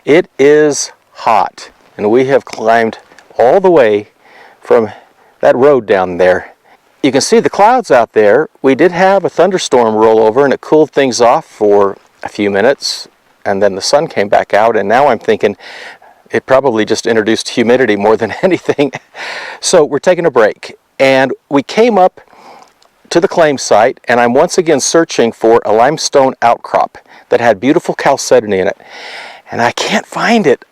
It is hot, and we have climbed all the way from that road down there. You can see the clouds out there. We did have a thunderstorm roll over, and it cooled things off for a few minutes, and then the sun came back out, and now I'm thinking it probably just introduced humidity more than anything. So we're taking a break, and we came up to the claim site, and I'm once again searching for a limestone outcrop that had beautiful chalcedony in it, and I can't find it.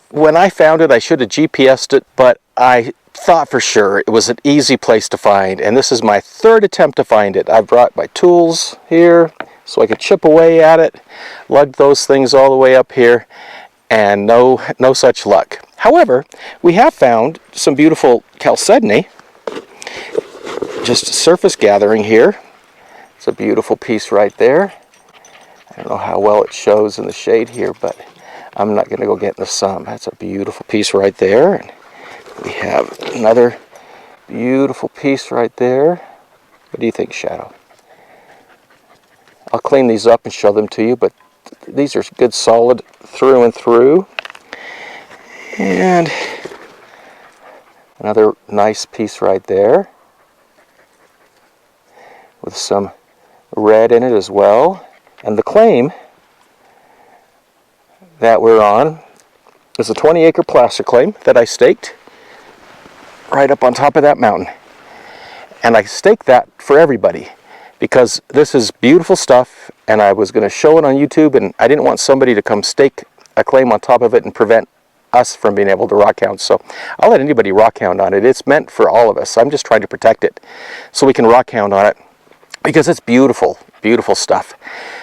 When I found it, I should have GPS'd it, but I thought for sure it was an easy place to find, and this is my third attempt to find it. I've brought my tools here so I could chip away at it, lugged those things all the way up here, and no such luck. However, we have found some beautiful chalcedony, just surface gathering here. It's a beautiful piece right there. I don't know how well it shows in the shade here, but I'm not going to go get in the sun. That's a beautiful piece right there. And we have another beautiful piece right there. What do you think, Shadow? I'll clean these up and show them to you, but these are good solid through and through. And another nice piece right there with some red in it as well. And the claim that we're on is a 20-acre placer claim that I staked right up on top of that mountain. And I staked that for everybody because this is beautiful stuff, and I was going to show it on YouTube, and I didn't want somebody to come stake a claim on top of it and prevent us from being able to rockhound. So I'll let anybody rockhound on it. It's meant for all of us. I'm just trying to protect it so we can rockhound on it because it's beautiful, beautiful stuff.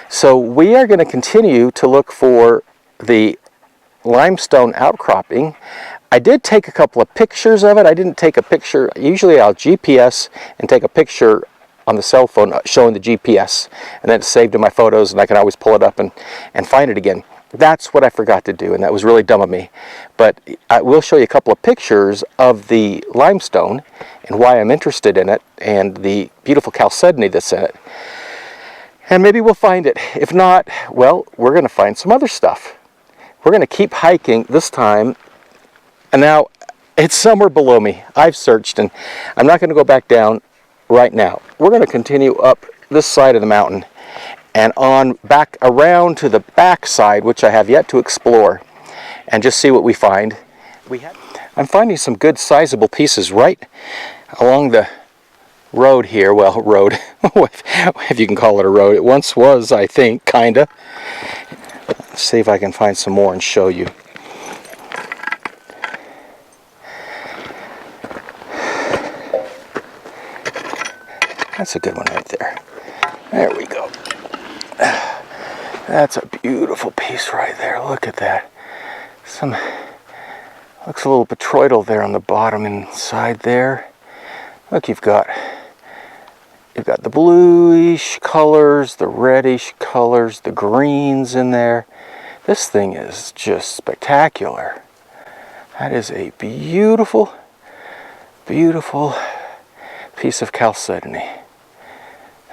So we are going to continue to look for the limestone outcropping. I did take a couple of pictures of it. I didn't take a picture. Usually I'll GPS and take a picture on the cell phone showing the GPS, and then it's saved in my photos, and I can always pull it up and find it again. That's what I forgot to do, and that was really dumb of me. But I will show you a couple of pictures of the limestone and why I'm interested in it, and the beautiful chalcedony that's in it. And maybe we'll find it. If not, well, we're going to find some other stuff. We're going to keep hiking this time. And now, it's somewhere below me. I've searched, and I'm not going to go back down right now. We're going to continue up this side of the mountain and on back around to the back side, which I have yet to explore, and just see what we find. I'm finding some good sizable pieces right along the road here. Well, road, if you can call it a road. It once was, I think, kinda. Let's see if I can find some more and show you. That's a good one right there. There we go. That's a beautiful piece right there. Look at that. Looks a little petroidal there on the bottom inside there. Look, you've got the bluish colors, the reddish colors, the greens in there. This thing is just spectacular. That is a beautiful, beautiful piece of chalcedony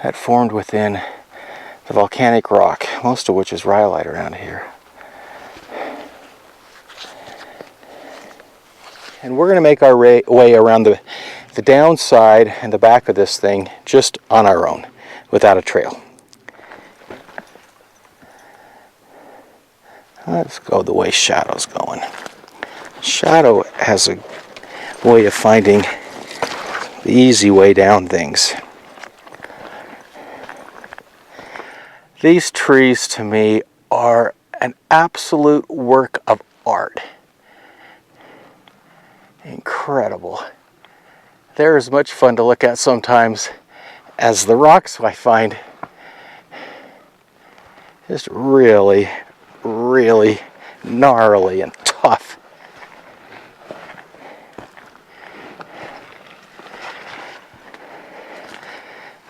that formed within the volcanic rock, most of which is rhyolite around here. And we're going to make our way around the downside and the back of this thing just on our own, without a trail. Let's go the way Shadow's going. Shadow has a way of finding the easy way down things. These trees to me are an absolute work of art. Incredible. They're as much fun to look at sometimes as the rocks I find. Just really, really gnarly and tough.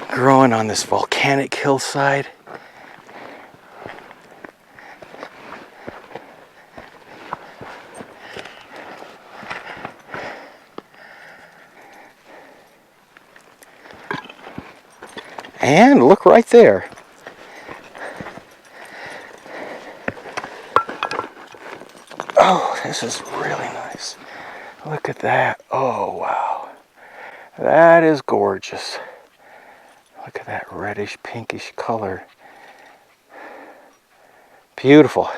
Growing on this volcanic hillside. And look right there. Oh, this is really nice. Look at that. Oh, wow. That is gorgeous. Look at that reddish, pinkish color. Beautiful.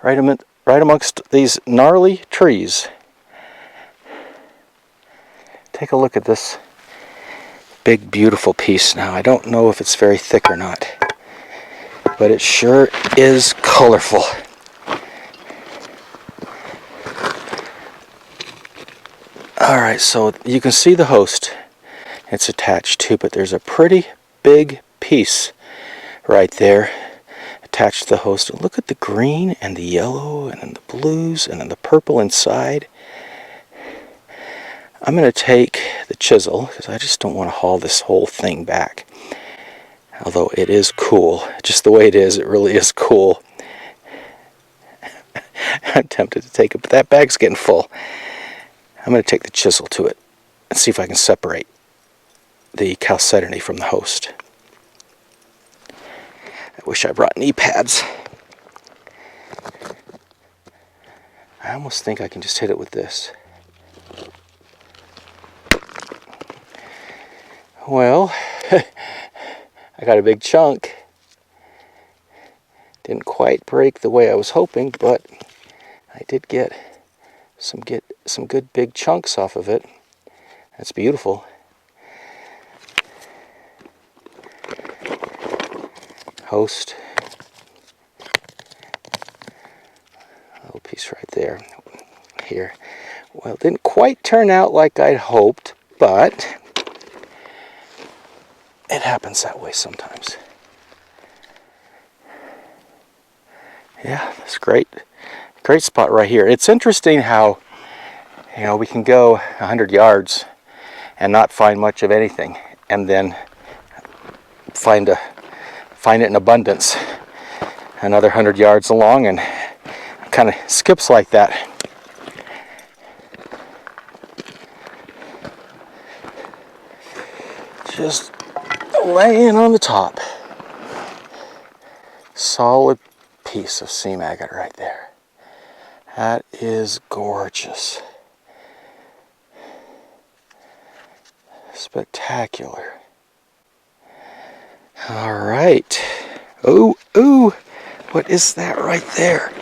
Right amongst these gnarly trees. Take a look at this big, beautiful piece now. I don't know if it's very thick or not, but it sure is colorful. Alright, so you can see the host it's attached to, but there's a pretty big piece right there attached to the host. Look at the green and the yellow and then the blues and then the purple inside. I'm going to take the chisel because I just don't want to haul this whole thing back. Although it is cool. Just the way it is, it really is cool. I'm tempted to take it, but that bag's getting full. I'm going to take the chisel to it and see if I can separate the Chalcedony from the host. I wish I brought knee pads. I almost think I can just hit it with this. Well, I got a big chunk. Didn't quite break the way I was hoping, but I did get some good big chunks off of it. That's beautiful. Host. A little piece right there. Here. Well, it didn't quite turn out like I'd hoped, but it happens that way sometimes. Yeah, that's great. Great spot right here. It's interesting how, you know, we can go 100 yards and not find much of anything, and then find it in abundance another 100 yards along, and it kind of skips like that. Just laying on the top. Solid piece of seam agate right there. That is gorgeous. Spectacular. All right. Ooh, ooh. What is that right there?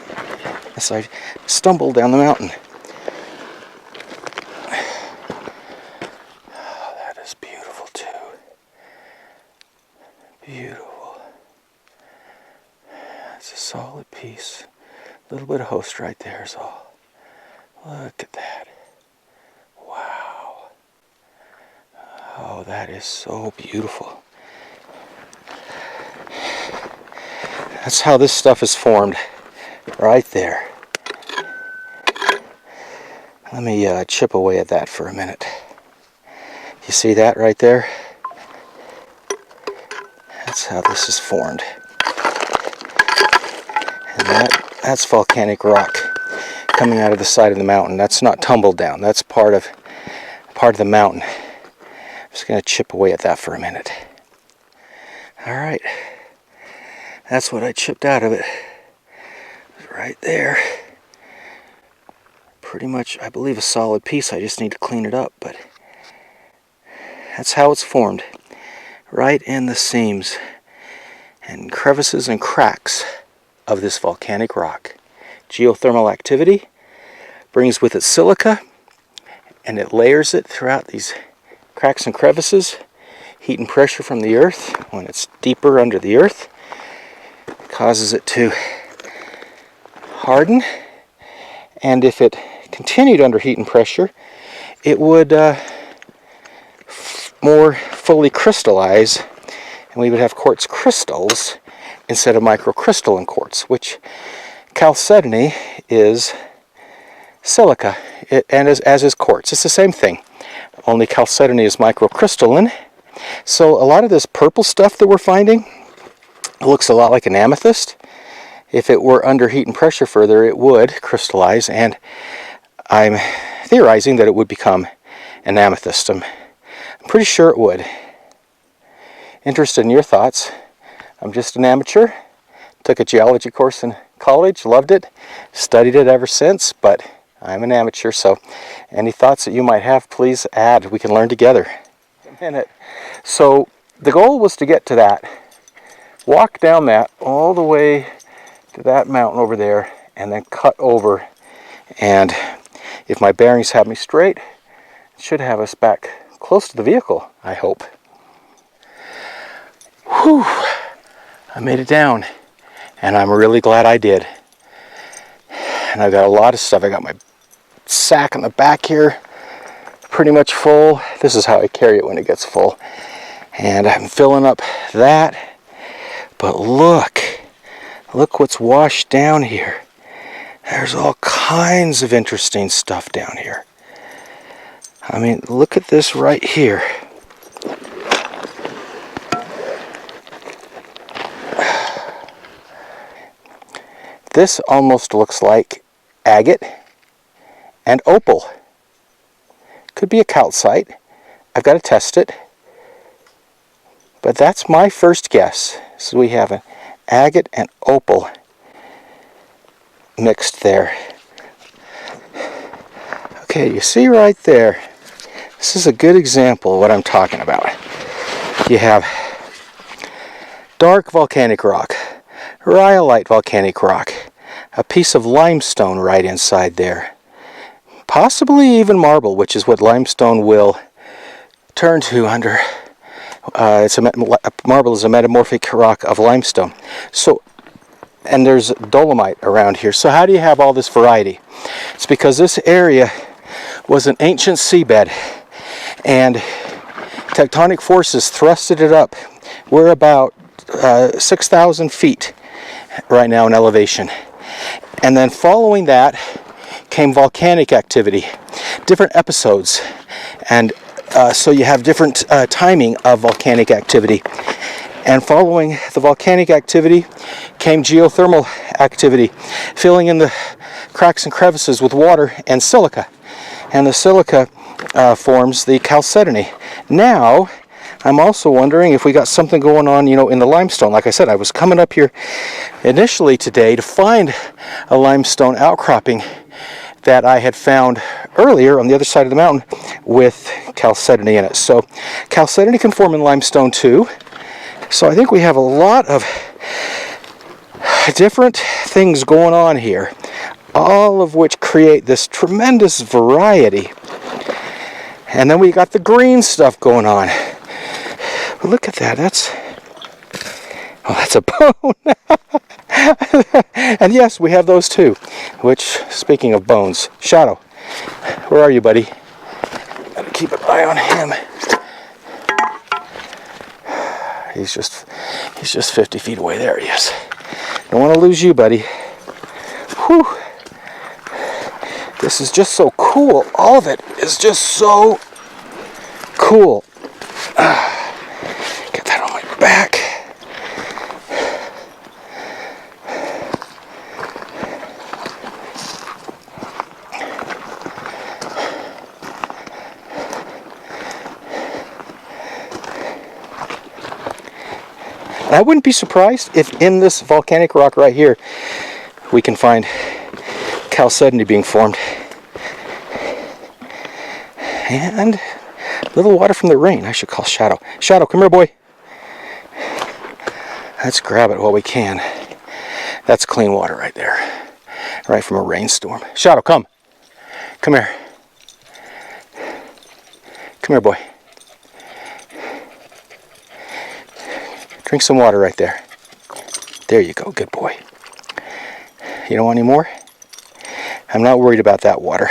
As I stumbled down the mountain. Oh, that is beautiful too. Beautiful. That's a solid piece. A little bit of host right there is all. Look at that. Wow. Oh, that is so beautiful. That's how this stuff is formed. Right there. Let me chip away at that for a minute. You see that right there? That's how this is formed. And that's volcanic rock coming out of the side of the mountain. That's not tumbled down. That's part of the mountain. I'm just going to chip away at that for a minute. All right. That's what I chipped out of it. Right there. Pretty much, I believe, a solid piece. I just need to clean it up, but that's how it's formed. Right in the seams and crevices and cracks of this volcanic rock. Geothermal activity brings with it silica, and it layers it throughout these cracks and crevices. Heat and pressure from the earth, when it's deeper under the earth, causes it to harden, and if it continued under heat and pressure, it would more fully crystallize, and we would have quartz crystals instead of microcrystalline quartz, which chalcedony is silica, and as is quartz. It's the same thing, only chalcedony is microcrystalline. So a lot of this purple stuff that we're finding looks a lot like an amethyst. If it were under heat and pressure further, it would crystallize, and I'm theorizing that it would become an amethyst. I'm pretty sure it would. Interested in your thoughts. I'm just an amateur. Took a geology course in college, loved it, studied it ever since, but I'm an amateur, so any thoughts that you might have, please add. We can learn together. A minute. So the goal was to get to that, walk down that all the way to that mountain over there, and then cut over. And if my bearings have me straight, it should have us back close to the vehicle, I hope. Whew! I made it down, and I'm really glad I did. And I've got a lot of stuff. I got my sack in the back here, pretty much full. This is how I carry it when it gets full. And I'm filling up that. But look what's washed down here. There's all kinds of interesting stuff down here. I mean, look at this right here. This almost looks like agate and opal. Could be a calcite. I've got to test it. But that's my first guess. So we have an agate and opal mixed there. Okay, you see right there. This is a good example of what I'm talking about. You have dark volcanic rock, rhyolite volcanic rock, a piece of limestone right inside there. Possibly even marble, which is what limestone will turn to under. Marble is a metamorphic rock of limestone. So, and there's dolomite around here. So how do you have all this variety? It's because this area was an ancient seabed, and tectonic forces thrusted it up. We're about 6,000 feet right now in elevation. And then following that came volcanic activity, different episodes, and so you have different timing of volcanic activity. And following the volcanic activity came geothermal activity, filling in the cracks and crevices with water and silica. And the silica forms the Chalcedony. Now, I'm also wondering if we got something going on, in the limestone. Like I said, I was coming up here initially today to find a limestone outcropping that I had found earlier on the other side of the mountain with Chalcedony in it. So Chalcedony can form in limestone too. So I think we have a lot of different things going on here, all of which create this tremendous variety. And then we got the green stuff going on. But look at that, that's a bone. And yes, we have those too. Which, speaking of bones, Shadow, where are you, buddy? Gotta keep an eye on him. He's just 50 feet away. There he is. Don't want to lose you, buddy. Whew. This is just so cool. All of it is just so cool. Get that on my back. And I wouldn't be surprised if in this volcanic rock right here we can find Chalcedony being formed. And a little water from the rain. I should call Shadow. Shadow, come here, boy. Let's grab it while we can. That's clean water right there. Right from a rainstorm. Shadow, come. Come here. Come here, boy. Drink some water right there. There you go, good boy. You don't want any more? I'm not worried about that water.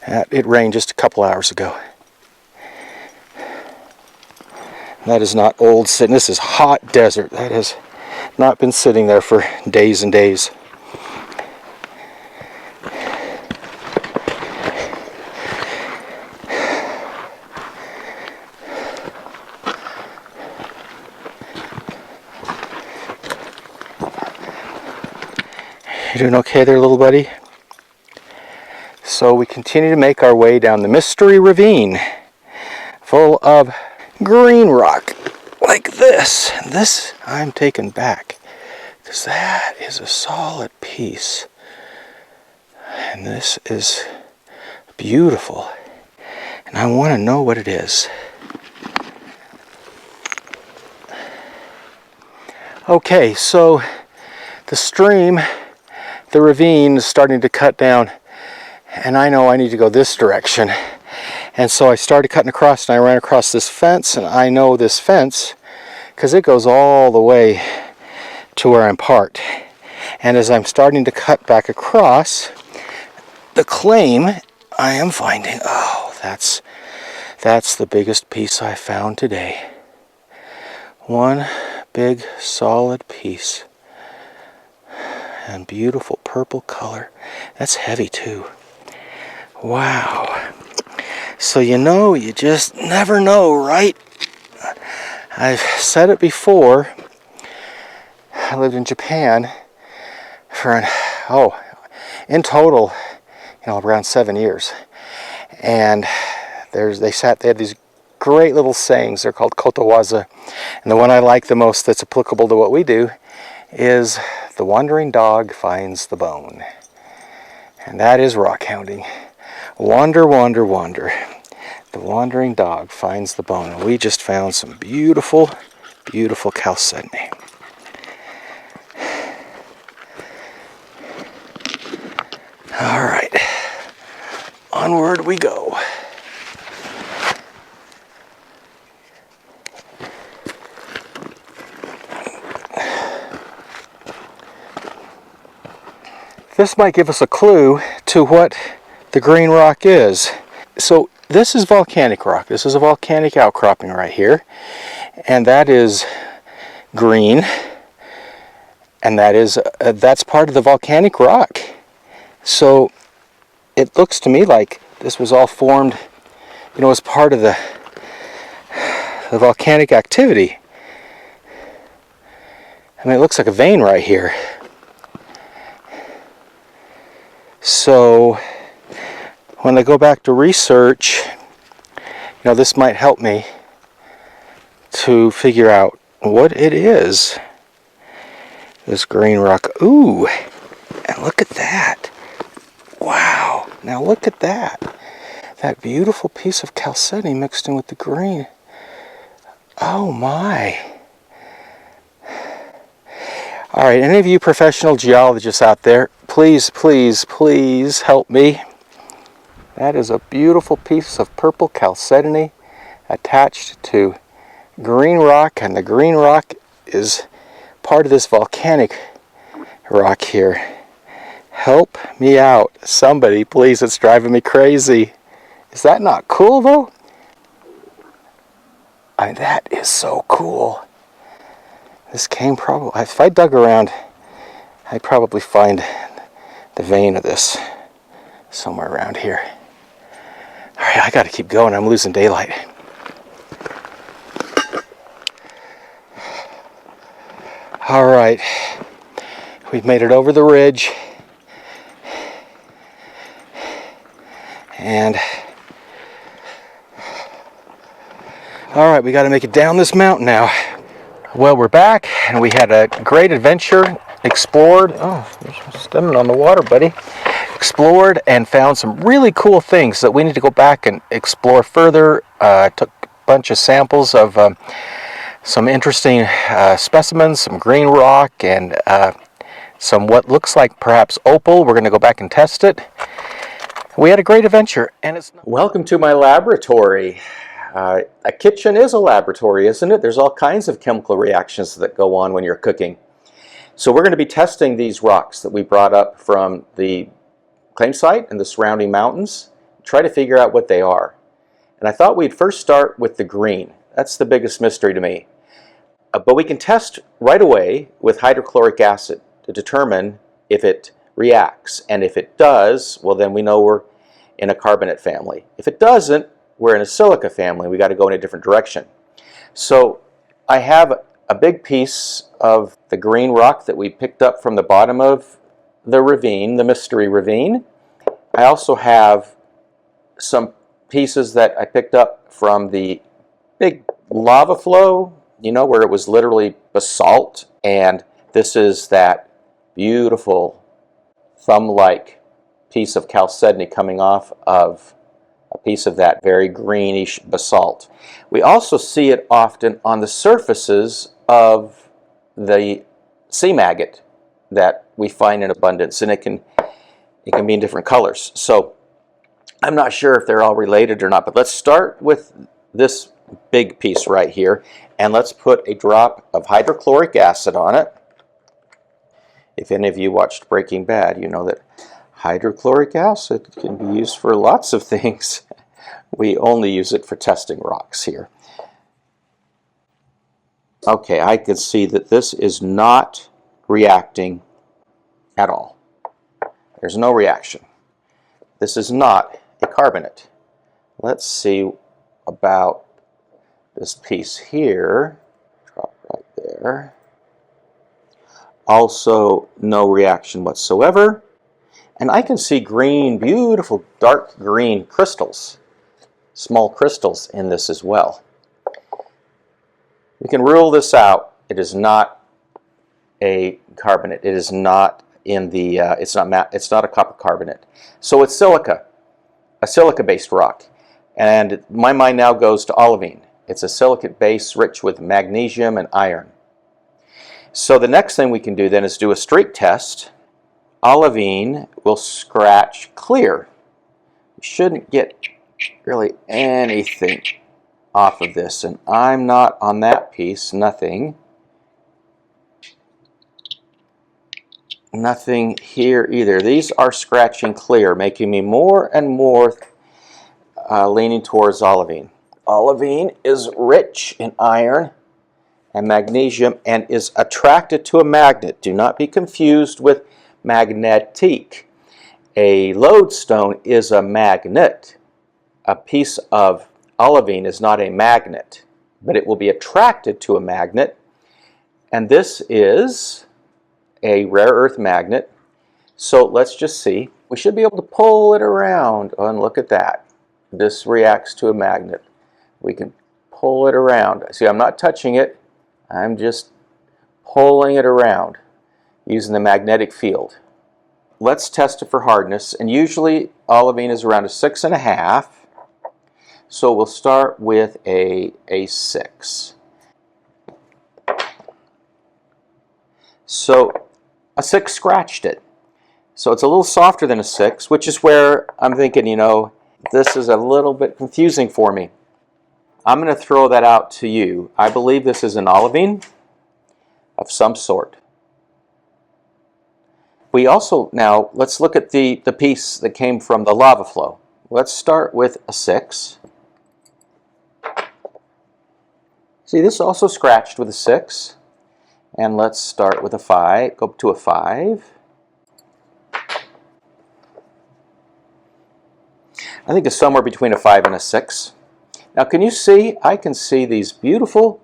It rained just a couple hours ago. That is not old sitting. This is hot desert. That has not been sitting there for days and days. You doing okay there, little buddy? So we continue to make our way down the Mystery Ravine, full of green rock like this. And this I'm taken back to because that is a solid piece. And this is beautiful. And I want to know what it is. Okay, so the stream, the ravine is starting to cut down, and I know I need to go this direction. And so I started cutting across, and I ran across this fence, and I know this fence because it goes all the way to where I'm parked. And as I'm starting to cut back across, the claim I am finding, oh, that's the biggest piece I found today. One big solid piece, and beautiful purple color. That's heavy too. Wow. So you just never know, right? I've said it before. I lived in Japan for in total, around 7 years. And they had these great little sayings. They're called kotowaza. And the one I like the most that's applicable to what we do is the wandering dog finds the bone. And that is rockhounding. Wander, wander, wander. The wandering dog finds the bone. And we just found some beautiful, beautiful chalcedony. All right, onward we go. This might give us a clue to what the green rock is. So this is volcanic rock. This is a volcanic outcropping right here. And that is green. And that's part of the volcanic rock. So it looks to me like this was all formed, as part of the volcanic activity. I mean, it looks like a vein right here. So when I go back to research, this might help me to figure out what it is. This green rock. Ooh, and look at that. Wow, now look at that. That beautiful piece of chalcedony mixed in with the green. Oh my. All right, any of you professional geologists out there, please, please, please help me. That is a beautiful piece of purple chalcedony attached to green rock, and the green rock is part of this volcanic rock here. Help me out. Somebody, please, it's driving me crazy. Is that not cool, though? I mean, that is so cool. This came probably, if I dug around, I'd probably find the vein of this somewhere around here. All right, I got to keep going. I'm losing daylight. All right, we've made it over the ridge. And all right, we got to make it down this mountain now. Well, we're back, and we had a great adventure. Explored. Oh, you're stemming on the water, buddy. Explored and found some really cool things that we need to go back and explore further. Took a bunch of samples of some interesting specimens, some green rock, and some what looks like perhaps opal. We're going to go back and test it. We had a great adventure, and it's... Welcome to my laboratory. A kitchen is a laboratory, isn't it? There's all kinds of chemical reactions that go on when you're cooking. So we're going to be testing these rocks that we brought up from the claim site and the surrounding mountains, try to figure out what they are. And I thought we'd first start with the green. That's the biggest mystery to me. But we can test right away with hydrochloric acid to determine if it reacts. And if it does, well, then we know we're in a carbonate family. If it doesn't, we're in a silica family. We got to go in a different direction. So I have a big piece of the green rock that we picked up from the bottom of the ravine, the mystery ravine. I also have some pieces that I picked up from the big lava flow, where it was literally basalt and This is that beautiful thumb-like piece of chalcedony coming off of a piece of that very greenish basalt. We also see it often on the surfaces of the sea maggot that we find in abundance, and it can be in different colors. So I'm not sure if they're all related or not, but let's start with this big piece right here, and let's put a drop of hydrochloric acid on it. If any of you watched Breaking Bad, you know that hydrochloric acid can be used for lots of things. We only use it for testing rocks here. Okay, I can see that this is not reacting at all. There's no reaction. This is not a carbonate. Let's see about this piece here. Drop right there. Also, no reaction whatsoever. And I can see green, beautiful dark green crystals, small crystals in this as well. We can rule this out. It is not a carbonate. It is not in the. It's not a copper carbonate. So it's silica, a silica-based rock, and my mind now goes to olivine. It's a silicate base rich with magnesium and iron. So the next thing we can do then is do a streak test. Olivine will scratch clear. You shouldn't get really anything off of this, and I'm not on that piece. Nothing here either. These are scratching clear, making me more and more leaning towards olivine. Olivine is rich in iron and magnesium and is attracted to a magnet. Do not be confused with magnetique. A lodestone is a magnet. A piece of olivine is not a magnet, but it will be attracted to a magnet, and this is a rare earth magnet. So let's just see. We should be able to pull it around. Oh, and look at that. This reacts to a magnet. We can pull it around. See, I'm not touching it. I'm just pulling it around using the magnetic field. Let's test it for hardness, and usually olivine is around a 6.5. So we'll start with a 6. So a 6 scratched it. So it's a little softer than a 6, which is where I'm thinking, you know, this is a little bit confusing for me. I'm going to throw that out to you. I believe this is an olivine of some sort. We also, now, let's look at the piece that came from the lava flow. Let's start with a 6. See, this also scratched with a 6. And let's start with a 5, go up to a 5. I think it's somewhere between a 5 and a 6. Now can you see, I can see these beautiful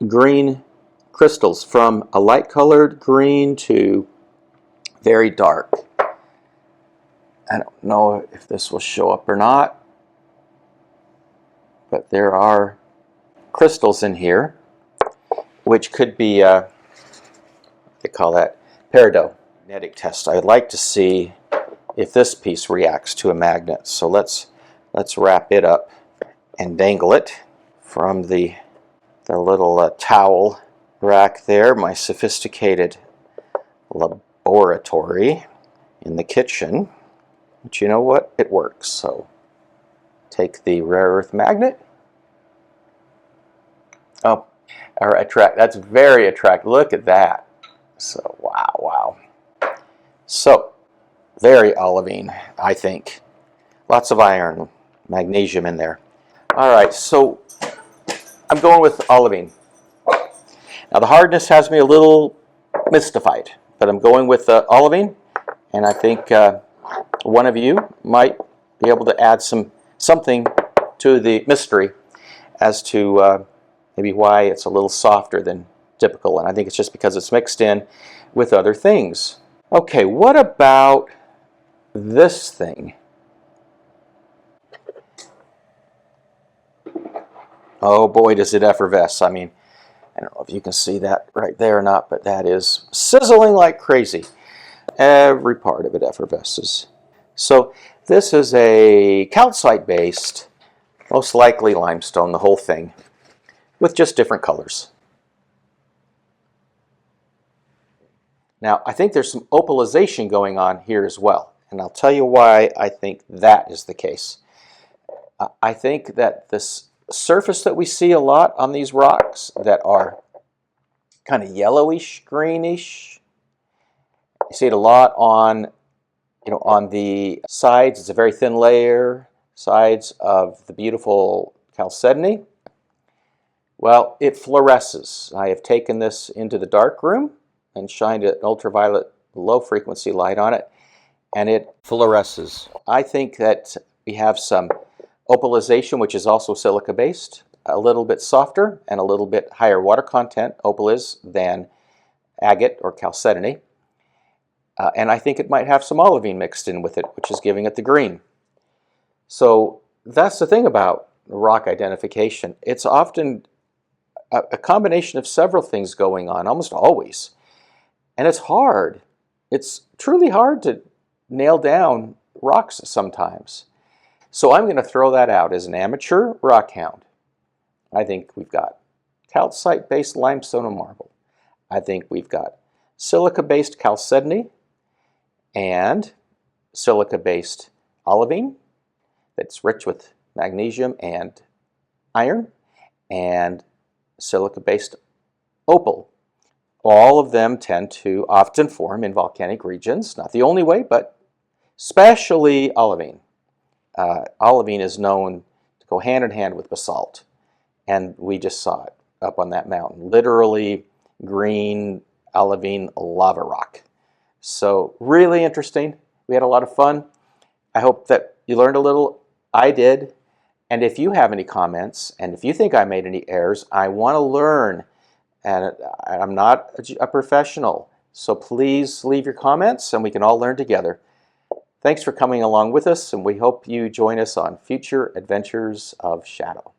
green crystals from a light colored green to very dark. I don't know if this will show up or not, but there are crystals in here, which could be, they call that peridot. Magnetic test. I'd like to see if this piece reacts to a magnet. So let's wrap it up and dangle it from the little towel rack there, my sophisticated laboratory in the kitchen. But you know what? It works. So take the rare earth magnet. Oh, that's very attractive. Look at that. So wow. So very olivine, I think. Lots of iron, magnesium in there. All right, so I'm going with olivine. Now the hardness has me a little mystified, but I'm going with olivine, and I think one of you might be able to add something to the mystery as to maybe why it's a little softer than typical, and I think it's just because it's mixed in with other things. Okay, what about this thing? Oh boy, does it effervesce. I mean, I don't know if you can see that right there or not, but that is sizzling like crazy. Every part of it effervesces. So this is a calcite-based, most likely limestone, the whole thing, with just different colors. Now, I think there's some opalization going on here as well, and I'll tell you why I think that is the case. I think that this surface that we see a lot on these rocks that are kind of yellowish, greenish, you see it a lot on, on the sides. It's a very thin layer, sides of the beautiful Chalcedony. Well, it fluoresces. I have taken this into the dark room and shined an ultraviolet low frequency light on it, and it fluoresces. I think that we have some opalization, which is also silica based, a little bit softer and a little bit higher water content, opal is, than agate or chalcedony. And I think it might have some olivine mixed in with it, which is giving it the green. So that's the thing about rock identification. It's often a combination of several things going on, almost always. And it's hard. It's truly hard to nail down rocks sometimes. So I'm going to throw that out as an amateur rockhound. I think we've got calcite-based limestone and marble. I think we've got silica-based chalcedony and silica-based olivine that's rich with magnesium and iron, and silica-based opal. All of them tend to often form in volcanic regions. Not the only way, but especially olivine. Olivine is known to go hand in hand with basalt, and we just saw it up on that mountain. Literally green olivine lava rock. So really interesting. We had a lot of fun. I hope that you learned a little. I did. And if you have any comments, and if you think I made any errors, I want to learn. And I'm not a professional, so please leave your comments and we can all learn together. Thanks for coming along with us, and we hope you join us on future adventures of Shadow.